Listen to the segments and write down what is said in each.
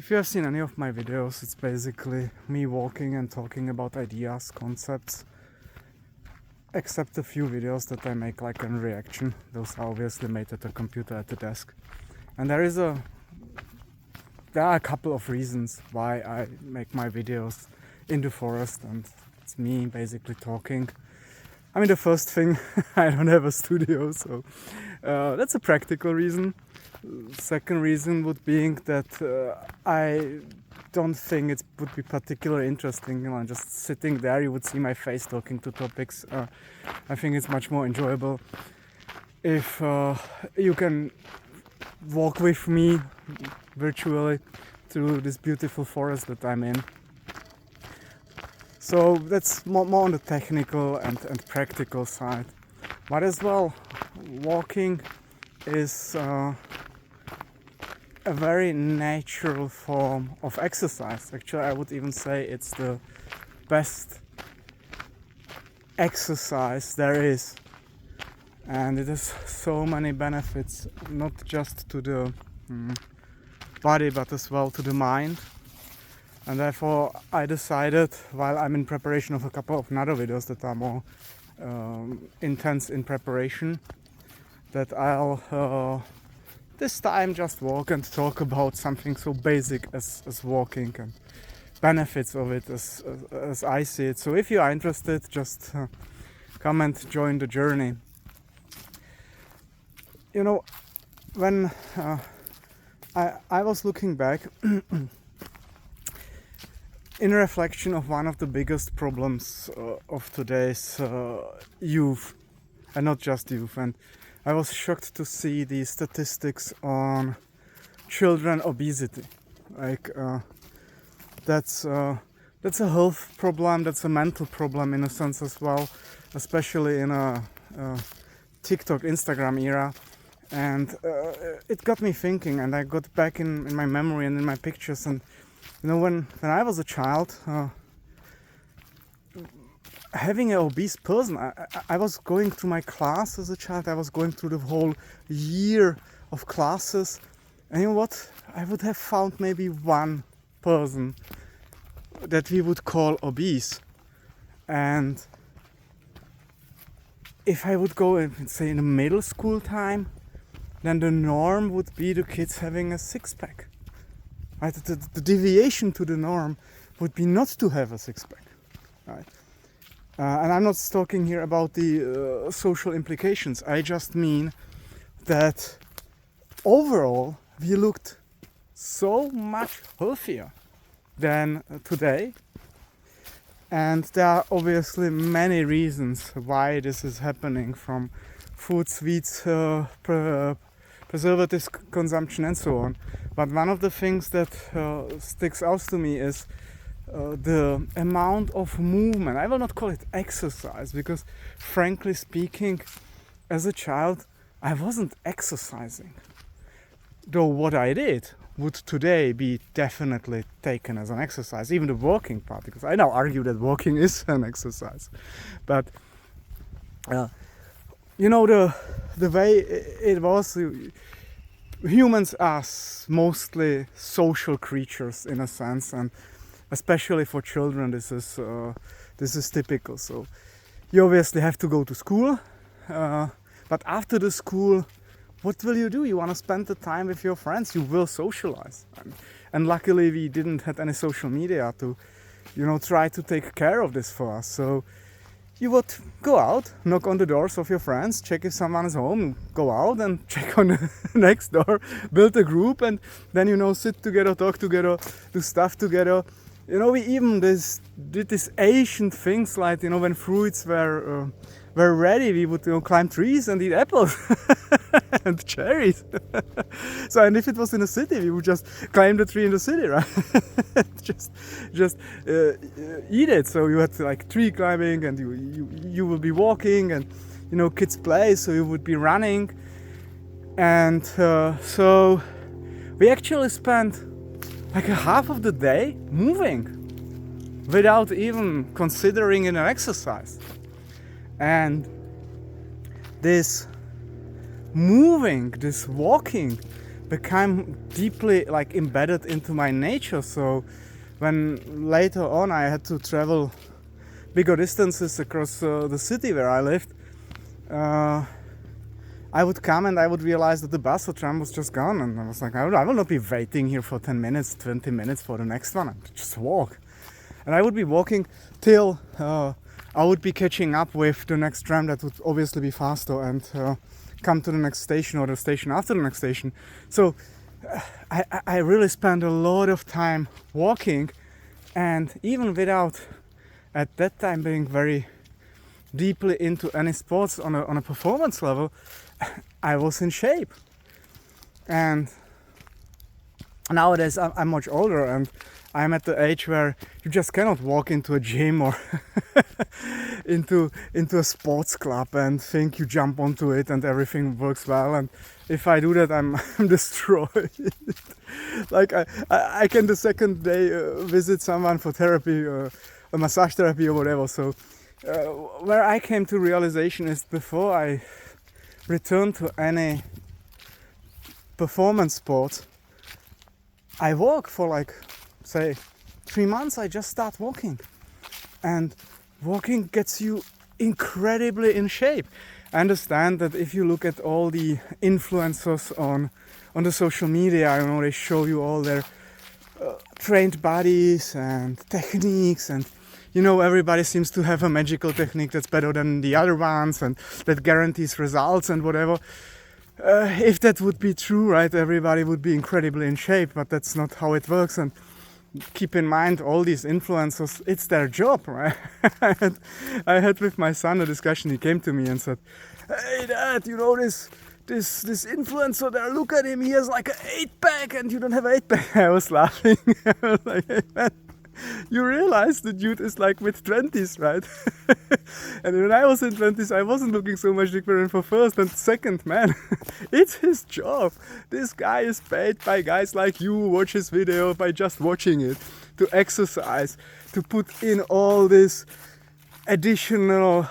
If you have seen any of my videos, it's basically me walking and talking about ideas, concepts, except a few videos that I make like in reaction. Those are obviously made at a computer at the desk. And there are a couple of reasons why I make my videos in the forest, and it's me basically talking. I mean, the first thing, I don't have a studio, so that's a practical reason. Second reason would being that I don't think it would be particularly interesting, just sitting there, you would see my face talking to topics. I think it's much more enjoyable if you can walk with me virtually through this beautiful forest that I'm in. So that's more on the technical and practical side. But as well, walking is a very natural form of exercise. Actually, I would even say it's the best exercise there is. And it has so many benefits, not just to the body, but as well to the mind. And therefore I decided, while I'm in preparation of a couple of other videos that are more intense in preparation, that I'll this time just walk and talk about something so basic as walking and benefits of it as I see it. So if you are interested, just come and join the journey. You know, when I was looking back in reflection of one of the biggest problems of today's youth, and not just youth, and I was shocked to see the statistics on children obesity. Like that's a health problem, that's a mental problem in a sense as well, especially in a TikTok, Instagram era. And it got me thinking, and I got back in my memory and in my pictures. And you know, when I was a child, having an obese person, I was going through my class as a child. I was going through the whole year of classes, and you know what? I would have found maybe one person that we would call obese. And if I would go and say in the middle school time, then the norm would be the kids having a six-pack. Right? The deviation to the norm would be not to have a six-pack. Right? And I'm not talking here about the social implications. I just mean that overall we looked so much healthier than today. And there are obviously many reasons why this is happening, from food, sweets, preservatives consumption and so on. But one of the things that sticks out to me is the amount of movement. I will not call it exercise, because frankly speaking, as a child I wasn't exercising. Though what I did would today be definitely taken as an exercise, even the walking part, because I now argue that walking is an exercise. But you know, the way it was, humans are mostly social creatures in a sense, and especially for children this is typical. So you obviously have to go to school, but after the school, what will you do? You want to spend the time with your friends, you will socialize. And luckily we didn't have any social media to, you know, try to take care of this for us. So you would go out, knock on the doors of your friends, check if someone is home, go out and check on the next door, build a group, and then, you know, sit together, talk together, do stuff together. You know, we even did these ancient things, like, you know, when fruits were ready, we would, you know, climb trees and eat apples and cherries. So, and if it was in a city, we would just climb the tree in the city, right? just eat it. So you had like tree climbing, and you will be walking, and, you know, kids play, so you would be running. And so we actually spent like a half of the day moving without even considering it an exercise. And this moving, this walking, became deeply like embedded into my nature. So when later on I had to travel bigger distances across the city where I lived, I would come and I would realize that the bus or tram was just gone, and I was like, I will not be waiting here for 10 minutes, 20 minutes for the next one. I would just walk. And I would be walking till I would be catching up with the next tram that would obviously be faster and come to the next station or the station after the next station. So I really spent a lot of time walking, and even without at that time being very deeply into any sports on a performance level, I was in shape. And nowadays I'm much older, and I'm at the age where you just cannot walk into a gym or into a sports club and think you jump onto it and everything works well. And if I do that, I'm destroyed. Like I can the second day visit someone for therapy, a massage therapy or whatever. So where I came to realization is, before I return to any performance sport, I walk for like, say, 3 months. I just start walking, and walking gets you incredibly in shape. I understand that if you look at all the influencers on the social media, you know, they show you all their trained bodies and techniques, and you know, everybody seems to have a magical technique that's better than the other ones and that guarantees results and whatever. If that would be true, right, everybody would be incredibly in shape, but that's not how it works. And keep in mind, all these influencers, it's their job, right? I had with my son a discussion. He came to me and said, "Hey Dad, you know this influencer there, look at him, he has like an 8-pack and you don't have an 8-pack. I was laughing. I was like, "Hey man, you realize the dude is like mid-20s, right?" And when I was in 20s, I wasn't looking so much different for first and second, man. It's his job. This guy is paid by guys like you who watch his video by just watching it, to exercise, to put in all this additional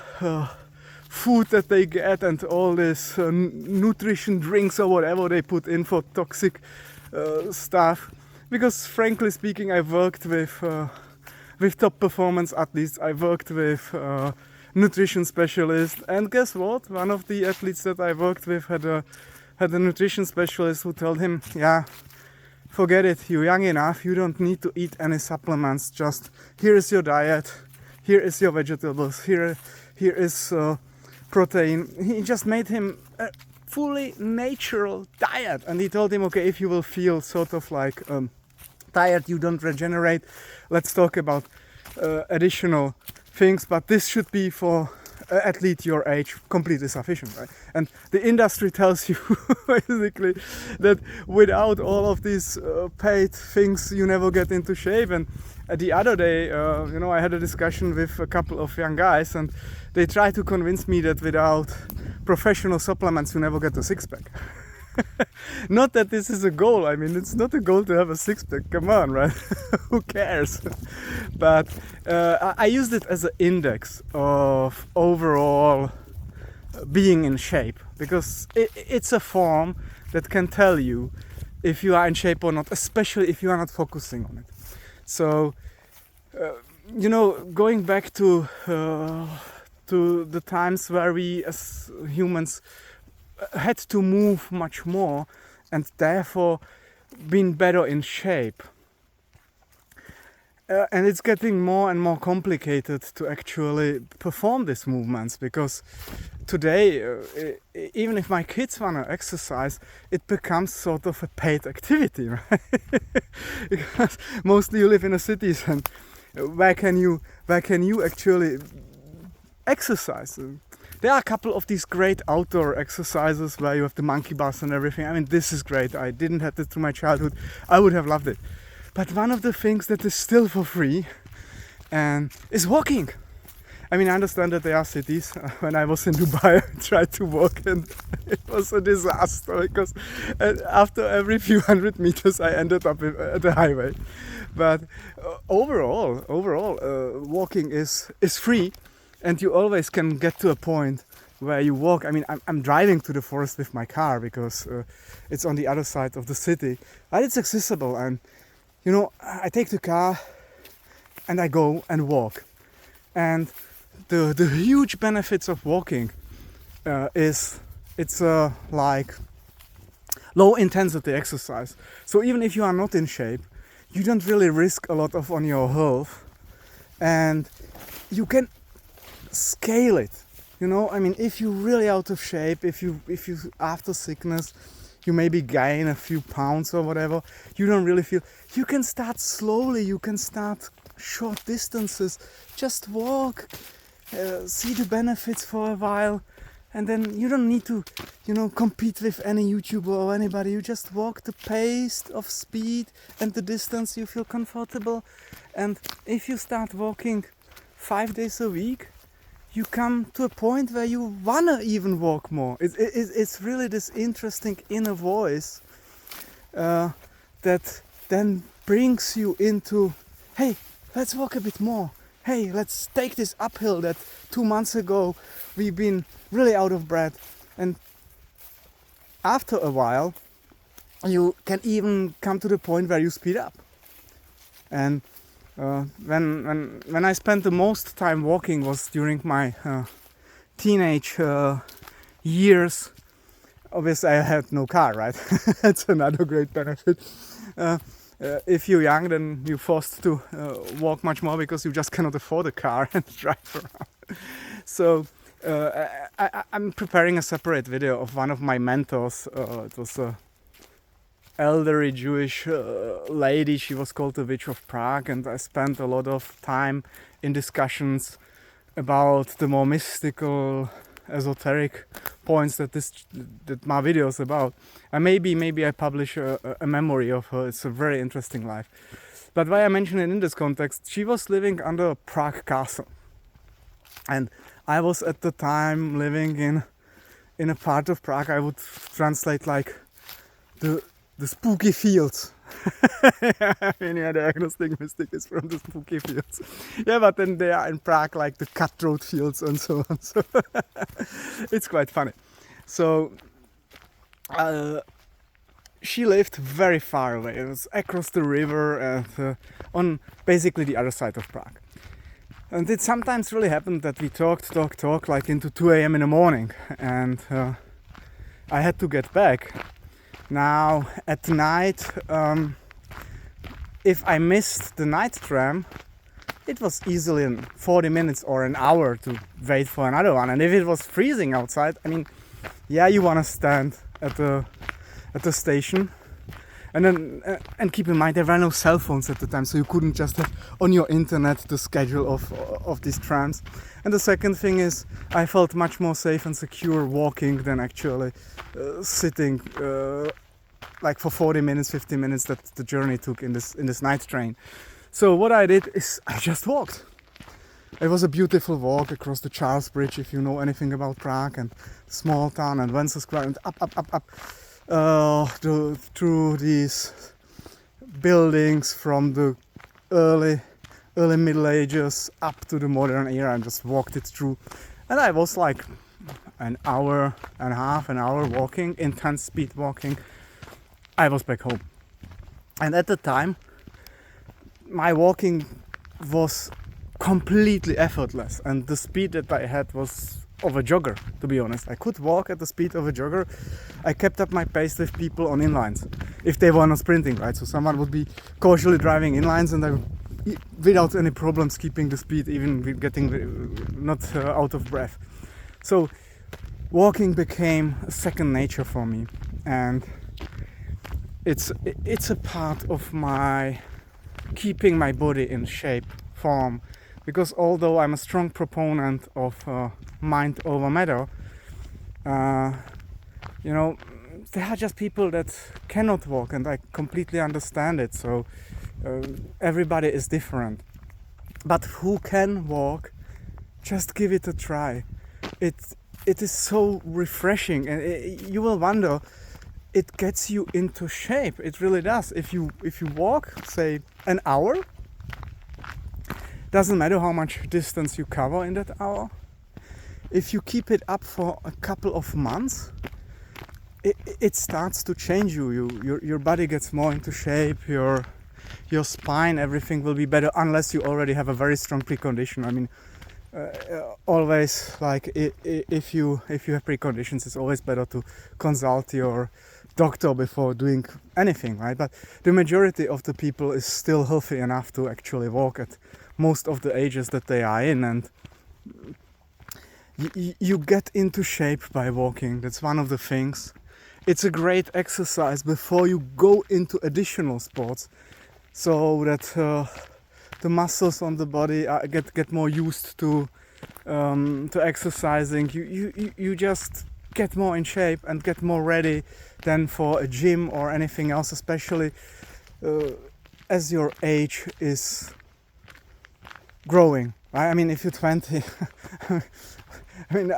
food that they get and all this nutrition drinks or whatever they put in for toxic stuff. Because frankly speaking, I've worked with top performance athletes. I worked with nutrition specialists, and guess what? One of the athletes that I worked with had a nutrition specialist who told him, "Yeah, forget it. You're young enough. You don't need to eat any supplements. Just here is your diet. Here is your vegetables. Here is protein." He just made him a fully natural diet, and he told him, "Okay, if you will feel sort of like tired, you don't regenerate, let's talk about additional things, but this should be for an athlete your age completely sufficient," right? And the industry tells you basically that without all of these paid things, you never get into shape. And the other day, you know, I had a discussion with a couple of young guys, and they tried to convince me that without professional supplements, you never get a six-pack. Not that this is a goal. I mean, it's not a goal to have a six-pack. Come on, right? Who cares? But I used it as an index of overall being in shape, because it's a form that can tell you if you are in shape or not, especially if you are not focusing on it. So, you know, going back to the times where we as humans had to move much more and therefore been better in shape. And it's getting more and more complicated to actually perform these movements, because today, even if my kids want to exercise, it becomes sort of a paid activity, right? Because mostly you live in the cities, and where can you actually exercise? There are a couple of these great outdoor exercises where you have the monkey bars and everything. I mean, this is great. I didn't have this through my childhood. I would have loved it. But one of the things that is still for free is walking. I mean, I understand that there are cities. When I was in Dubai, I tried to walk and it was a disaster, because after every few hundred meters I ended up at the highway. But overall, walking is free. And you always can get to a point where you walk. I mean, I'm driving to the forest with my car because it's on the other side of the city, but it's accessible. And you know, I take the car and I go and walk. And the huge benefits of walking is it's like low intensity exercise. So even if you are not in shape, you don't really risk a lot on your health, and you can scale it. You know, I mean, if you're really out of shape, if you after sickness, you maybe gain a few pounds or whatever, you don't really feel. You can start slowly. You can start short distances. Just walk, see the benefits for a while, and then you don't need to, you know, compete with any YouTuber or anybody. You just walk the pace of speed and the distance you feel comfortable. And if you start walking 5 days a week, you come to a point where you wanna even walk more. It's really this interesting inner voice that then brings you into, hey, let's walk a bit more. Hey, let's take this uphill that 2 months ago we've been really out of breath. And after a while, you can even come to the point where you speed up. And when I spent the most time walking was during my teenage years. Obviously, I had no car, right? That's another great benefit. If you're young, then you're forced to walk much more because you just cannot afford a car and drive around. So I'm preparing a separate video of one of my mentors. It was a elderly Jewish lady. She was called the Witch of Prague, and I spent a lot of time in discussions about the more mystical, esoteric points that my video is about. And maybe I publish a memory of her. It's a very interesting life. But why I mention it in this context, she was living under Prague Castle, and I was at the time living in a part of Prague I would translate like the spooky fields. I mean, yeah, the agnostic mystic is from the spooky fields. Yeah, but then they are in Prague like the cutthroat fields and so on. So it's quite funny. So she lived very far away. It was across the river and on basically the other side of Prague. And it sometimes really happened that we talked like into 2 a.m. in the morning, and I had to get back. Now at night, if I missed the night tram, it was easily in 40 minutes or an hour to wait for another one. And if it was freezing outside, I mean, yeah, you want to stand at the station. And then, and keep in mind, there were no cell phones at the time, so you couldn't just have on your internet the schedule of these trams. And the second thing is, I felt much more safe and secure walking than actually sitting like for 40 minutes, 50 minutes that the journey took in this night train. So what I did is I just walked. It was a beautiful walk across the Charles Bridge, if you know anything about Prague, and small town and Wenceslas Square, and up. Through these buildings from the early Middle Ages up to the modern era, and just walked it through. And I was like an hour and a half, an hour walking, intense speed walking. I was back home. And at the time, my walking was completely effortless, and the speed that I had was of a jogger, to be honest. I could walk at the speed of a jogger. I kept up my pace with people on inlines if they were not sprinting, right? So someone would be casually driving inlines and I would, without any problems, keeping the speed, even with getting not out of breath. So walking became a second nature for me, and it's a part of my keeping my body in shape, form, because although I'm a strong proponent of mind over matter, you know, there are just people that cannot walk, and I completely understand it. So everybody is different, but who can walk, just give it a try. It is so refreshing, and you will wonder, it gets you into shape. It really does. If you walk, say, an hour, doesn't matter how much distance you cover in that hour, if you keep it up for a couple of months, it starts to change you. Your body gets more into shape, your spine, everything will be better, unless you already have a very strong precondition. I mean, always, like, if you have preconditions, it's always better to consult your doctor before doing anything, right? But the majority of the people is still healthy enough to actually walk at most of the ages that they are in, and you get into shape by walking. That's one of the things. It's a great exercise before you go into additional sports, so that the muscles on the body get more used to exercising. You just get more in shape and get more ready than for a gym or anything else, especially as your age is growing, right? I mean, if you're 20, I mean,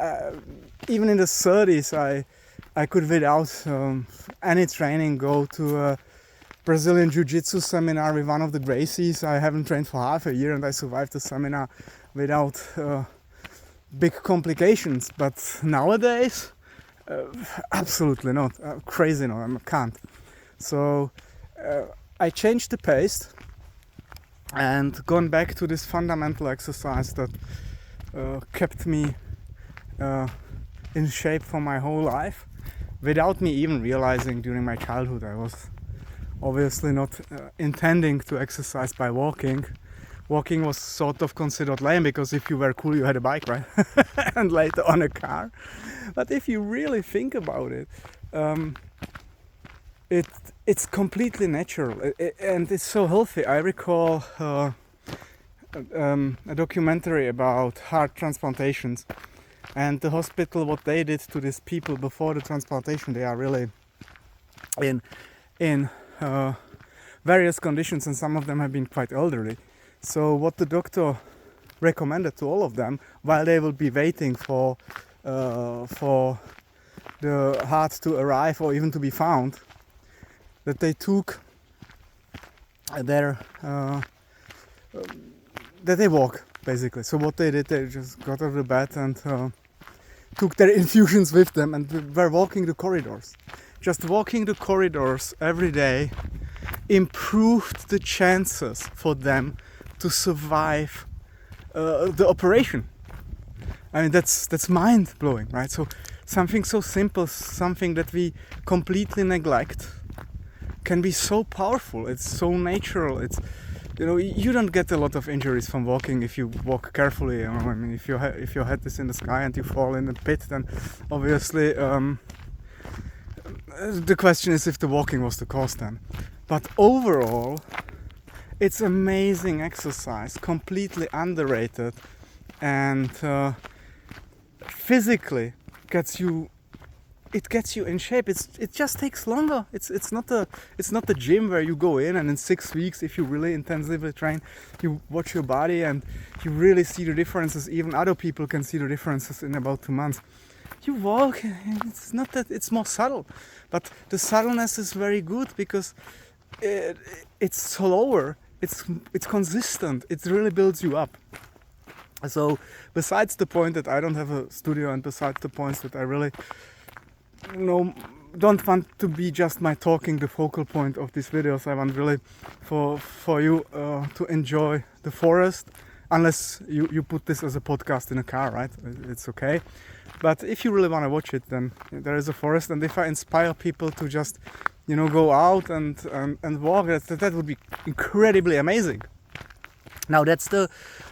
even in the 30s, I could, without any training, go to a Brazilian Jiu-Jitsu seminar with one of the Gracies. I haven't trained for half a year and I survived the seminar without big complications. But nowadays, absolutely not. Crazy no, I can't. So I changed the pace and gone back to this fundamental exercise that kept me in shape for my whole life, without me even realizing. During my childhood, I was obviously not intending to exercise by walking. Walking was sort of considered lame, because if you were cool, you had a bike, right? And later on a car. But if you really think about it, it's completely natural, and it's so healthy. I recall a documentary about heart transplantations, and the hospital, what they did to these people before the transplantation. They are really in various conditions, and some of them have been quite elderly. So what the doctor recommended to all of them, while they will be waiting for the heart to arrive or even to be found, that they took that they walk, basically. So what they did, they just got out of the bed and took their infusions with them and were walking the corridors. Just walking the corridors every day improved the chances for them to survive the operation. I mean, that's mind-blowing, right? So something so simple, something that we completely neglect, can be so powerful. It's so natural. It's, you know, you don't get a lot of injuries from walking if you walk carefully. You know? I mean, if your head is in the sky and you fall in the pit, then obviously the question is if the walking was the cause then. But overall, it's amazing exercise, completely underrated, and physically gets you in shape. It just takes longer. It's not a gym where you go in and in 6 weeks, if you really intensively train, you watch your body and you really see the differences. Even other people can see the differences in about 2 months. You walk, it's not that, it's more subtle, but the subtleness is very good because it's slower, it's consistent, it really builds you up. So besides the point that I don't have a studio, and besides the points that I really don't want to be just my talking the focal point of these videos, I want really for you to enjoy the forest, unless you put this as a podcast in a car, right? It's okay. But if you really want to watch it, then there is a forest, and if I inspire people to just, go out and walk, that would be incredibly amazing. Now that's the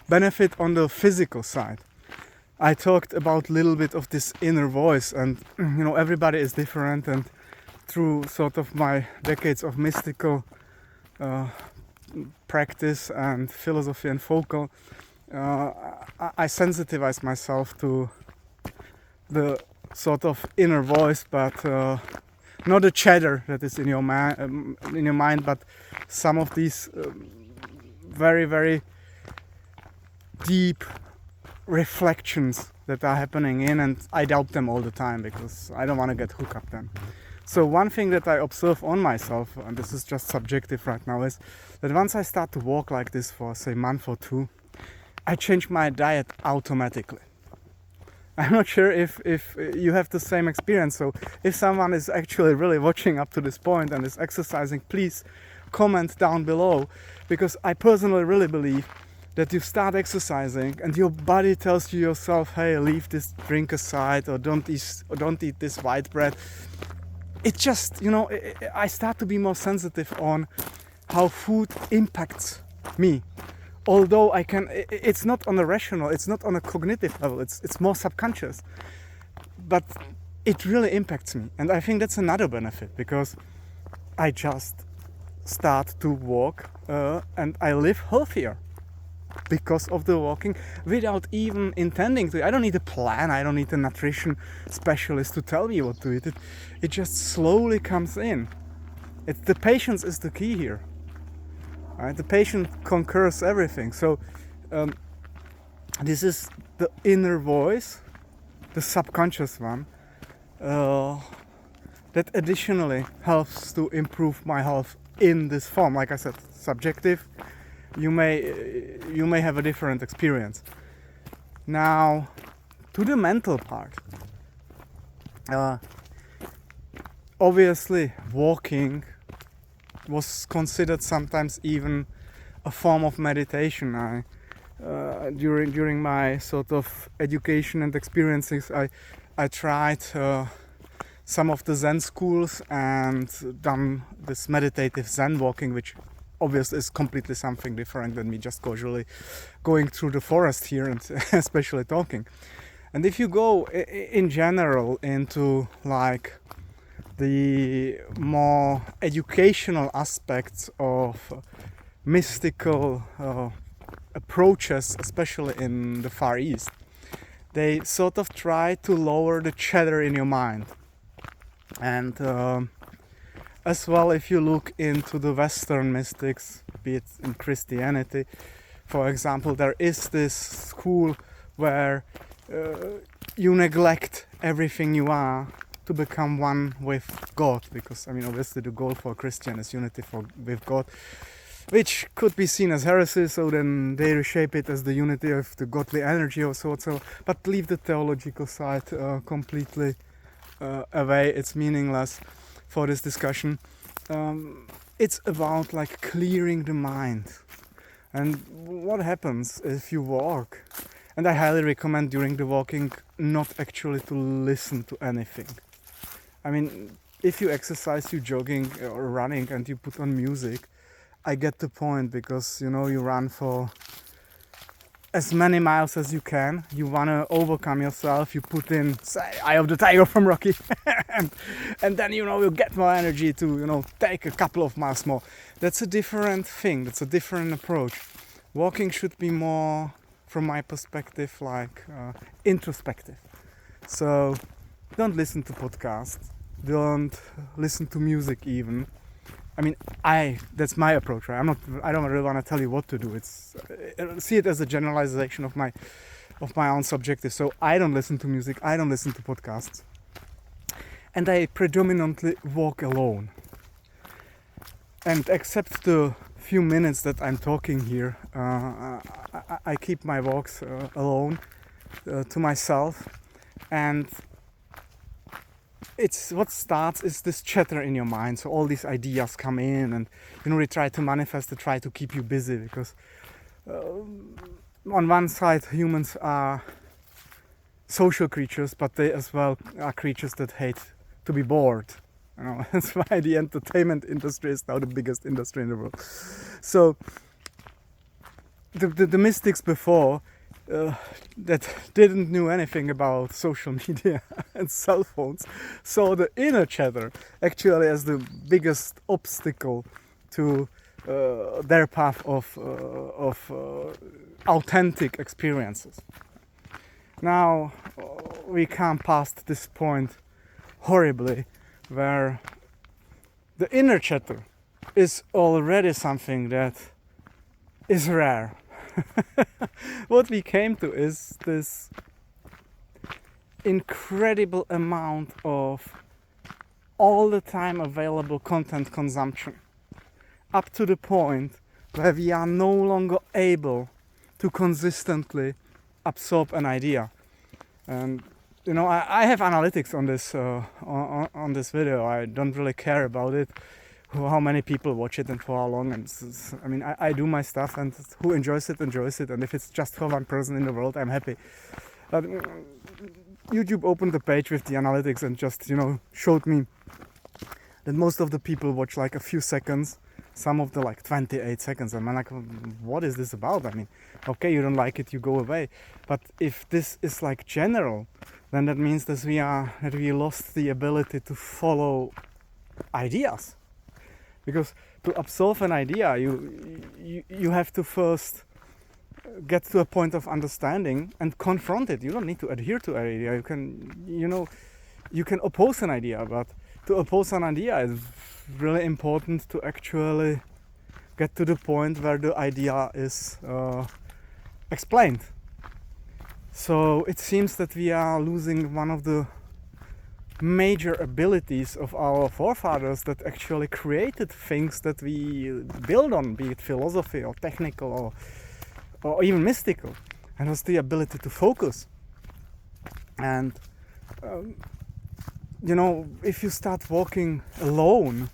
benefit on the physical side. I talked about a little bit of this inner voice, and everybody is different, and through sort of my decades of mystical practice and philosophy and focal, I sensitized myself to the sort of inner voice, but not the chatter that is in your mind, but some of these very, very deep reflections that are happening in, and I doubt them all the time because I don't want to get hooked up then. So one thing that I observe on myself, and this is just subjective right now, is that once I start to walk like this for say a month or two, I change my diet automatically. I'm not sure if you have the same experience. So if someone is actually really watching up to this point and is exercising, please comment down below, because I personally really believe that you start exercising and your body tells you yourself, hey, leave this drink aside, or don't eat this white bread. It just, I start to be more sensitive on how food impacts me. Although it's not on a rational, it's not on a cognitive level, it's more subconscious. But it really impacts me. And I think that's another benefit, because I just start to walk and I live healthier because of the walking, without even intending to. I don't need a plan, I don't need a nutrition specialist to tell me what to eat. It just slowly comes in. The patience is the key here. Right? The patient conquers everything. So this is the inner voice, the subconscious one, that additionally helps to improve my health in this form. Like I said, subjective. You may have a different experience. Now, to the mental part. Obviously, walking was considered sometimes even a form of meditation. During my sort of education and experiences, I tried some of the Zen schools and done this meditative Zen walking, which obviously is completely something different than me just casually going through the forest here and especially talking. And if you go in general into like the more educational aspects of mystical approaches, especially in the Far East, they sort of try to lower the chatter in your mind. And as well, if you look into the Western mystics, be it in Christianity, for example, there is this school where you neglect everything you are to become one with God, because obviously the goal for a Christian is unity with God, which could be seen as heresy, so then they reshape it as the unity of the godly energy or so. But leave the theological side completely away. It's meaningless for this discussion. It's about like clearing the mind. And what happens if you walk? And I highly recommend during the walking not actually to listen to anything. If you exercise, you jogging or running and you put on music, I get the point, because you run for as many miles as you can, you want to overcome yourself, you put in, say, Eye of the Tiger from Rocky, and then you'll get more energy to take a couple of miles more. That's a different thing, that's a different approach. Walking should be more, from my perspective, like introspective. So don't listen to podcasts, don't listen to music even. That's my approach, right? I don't really want to tell you what to do. See it as a generalization of my own subjective. So I don't listen to music, I don't listen to podcasts, and I predominantly walk alone. And except the few minutes that I'm talking here, I keep my walks alone to myself, and it's what starts is this chatter in your mind. So all these ideas come in, and they try to manifest, to try to keep you busy, because on one side humans are social creatures, but they as well are creatures that hate to be bored. That's why the entertainment industry is now the biggest industry in the world. So the mystics before that didn't know anything about social media and cell phones saw the inner chatter actually as the biggest obstacle to their path of authentic experiences. Now we come past this point horribly, where the inner chatter is already something that is rare. What we came to is this incredible amount of all the time available content consumption, up to the point where we are no longer able to consistently absorb an idea. And you know, I have analytics on this on this video. I don't really care about it, how many people watch it and for how long. And I mean, I do my stuff, and who enjoys it, and if it's just for one person in the world, I'm happy. But YouTube opened the page with the analytics and just, you know, showed me that most of the people watch like a few seconds, some of the like 28 seconds. And I'm like, what is this about? I mean, okay, you don't like it, you go away. But if this is like general, then that means that we lost the ability to follow ideas. Because to absorb an idea, you have to first get to a point of understanding and confront it. You don't need to adhere to an idea. You can, you know, you can oppose an idea, but to oppose an idea is really important to actually get to the point where the idea is explained. So it seems that we are losing one of the major abilities of our forefathers that actually created things that we build on, be it philosophy or technical or even mystical, and was the ability to focus. And you know, if you start walking alone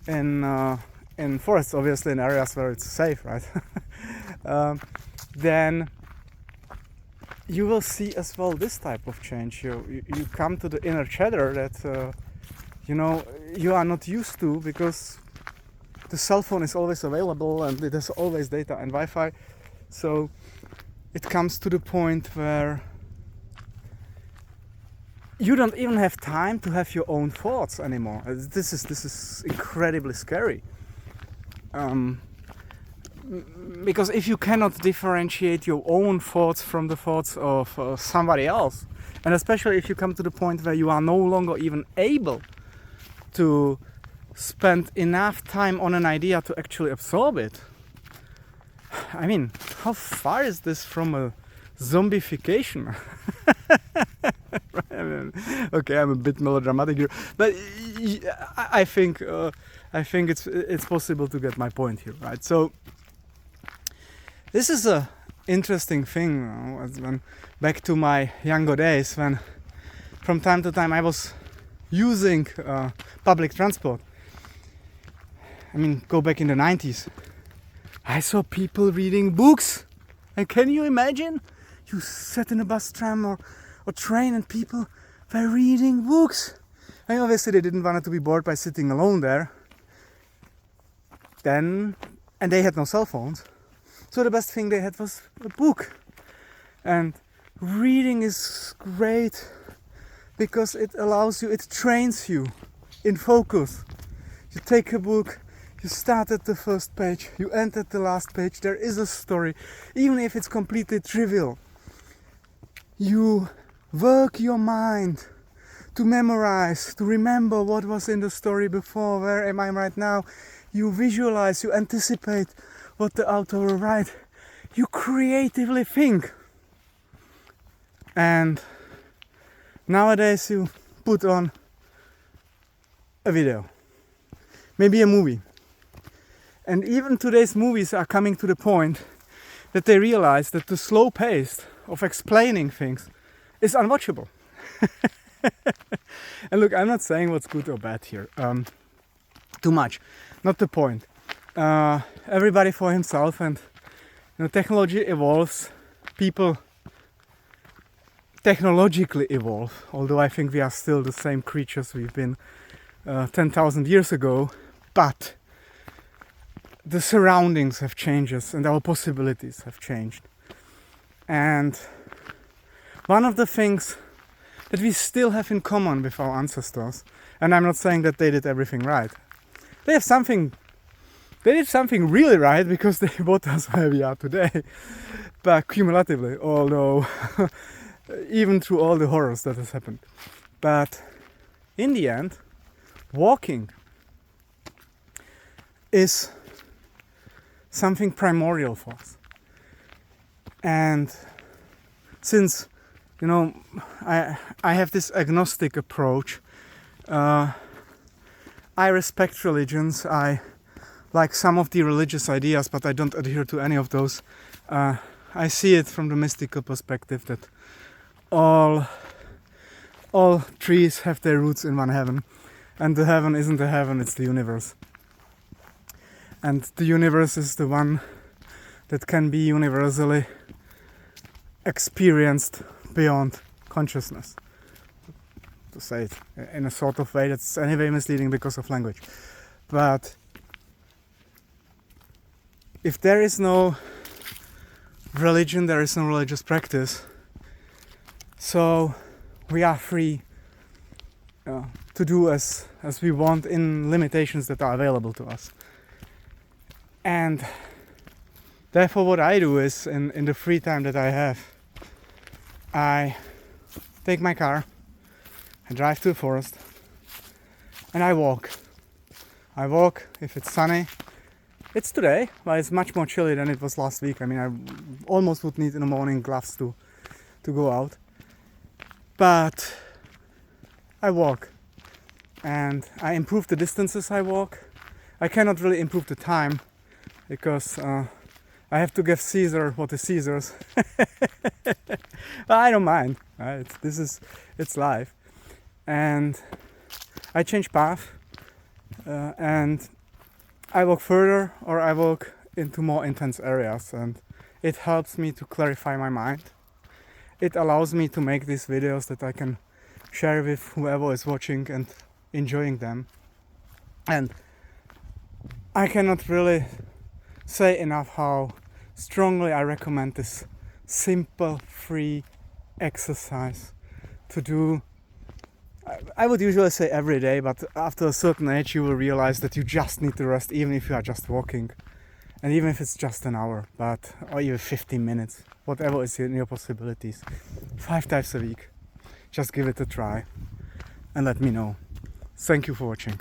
in forests, obviously in areas where it's safe, right? Then you will see as well this type of change. You come to the inner chatter that you know, you are not used to, because the cell phone is always available and it has always data and Wi-Fi. So it comes to the point where you don't even have time to have your own thoughts anymore. This is incredibly scary. Because if you cannot differentiate your own thoughts from the thoughts of somebody else, and especially if you come to the point where you are no longer even able to spend enough time on an idea to actually absorb it, I mean, how far is this from a zombification? Okay, I'm a bit melodramatic here, but I think it's possible to get my point here, right? So this is a interesting thing. When back to my younger days, when from time to time I was using public transport. I mean, go back in the 90s. I saw people reading books. And can you imagine? You sat in a bus, tram or train and people were reading books. And obviously they didn't want to be bored by sitting alone there. And they had no cell phones. So the best thing they had was a book. And reading is great because it allows you, it trains you in focus. You take a book, you start at the first page, you end at the last page, there is a story, even if it's completely trivial. You work your mind to memorize, to remember what was in the story before, where am I right now. You visualize, you anticipate what the author will write. You creatively think. And nowadays you put on a video, maybe a movie. And even today's movies are coming to the point that they realize that the slow pace of explaining things is unwatchable. And look, I'm not saying what's good or bad here. Too much. Not the point. Everybody for himself, and technology evolves. People technologically evolve, although I think we are still the same creatures we've been 10,000 years ago, but the surroundings have changed and our possibilities have changed. And one of the things that we still have in common with our ancestors, and I'm not saying that they did everything right, they did something really right because they brought us where we are today, but cumulatively, although even through all the horrors that has happened. But in the end, walking is something primordial for us. And since I have this agnostic approach, I respect religions, I like some of the religious ideas, but I don't adhere to any of those. I see it from the mystical perspective that all trees have their roots in one heaven, and the heaven isn't the heaven, it's the universe. And the universe is the one that can be universally experienced beyond consciousness, to say it in a sort of way that's anyway misleading because of language. But if there is no religion, there is no religious practice, so we are free to do as we want in limitations that are available to us. And therefore what I do is, in the free time that I have, I take my car, I drive to the forest, and I walk. I walk if it's sunny. It's today, but it's much more chilly than it was last week. I mean, I almost would need in the morning gloves to go out. But I walk, and I improve the distances I walk. I cannot really improve the time, because I have to give Caesar what is Caesar's. I don't mind. It's life, and I change path, and I walk further, or I walk into more intense areas, and it helps me to clarify my mind. It allows me to make these videos that I can share with whoever is watching and enjoying them. And I cannot really say enough how strongly I recommend this simple, free exercise to do. I would usually say every day, but after a certain age you will realize that you just need to rest, even if you are just walking, and even if it's just an hour, or even 15 minutes, whatever is in your possibilities. 5 times a week. Just give it a try and let me know. Thank you for watching.